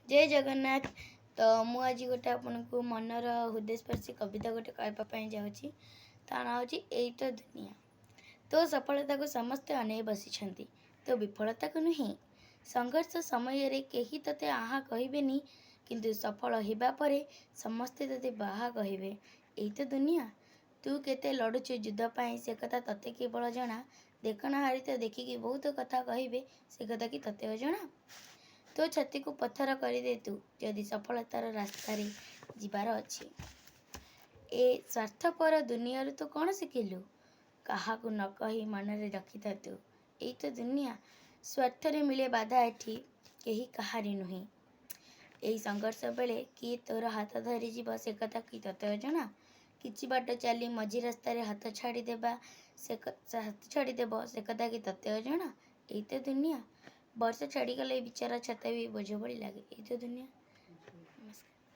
जय जगन्नाथ। तो मु आज गोटे आपको मनर हृदयस्पर्शी कविता गोटे कहवाई जाऊँगी। ता ना हूँ एई तो दुनिया। तो सफलता को समस्ते अनै बसी तो विफलता को नुहे। संघर्ष समय कहीं तते आहा कहबेनी किंतु सफल होगा परे समस्ते तते बाहा कहबे। एई तो दुनिया। तू केते लड़ुचु युद्ध पाई से कथा तते केवल जना। देखना हारी तो देखिकी बहुत कथा कहबे से कथा कि तते जना। तो छाती को पत्थर करदे तू जदि सफलतार रास्तार जीवार अच्छी। ए स्वार्थपर दुनिया तो कौन शिखिलु क्या न कही मनरे रखी था तू। यही तो दुनिया। स्वार्थरे मिले बाधा एठी कहीं कहारी नुहे। यही संघर्ष बेले किए तोर हाथ धरी जीव से कथा कि तते जना। किछि बाट चली मझी रास्तार हाथ छाड़देबा हाथ छाड़देव से कथा कि तते जना। यही तो दुनिया। वर्ष छाड़गले बिचारा छाता भी बोझ भली लगे। यही तो दुनिया। नमस्कार।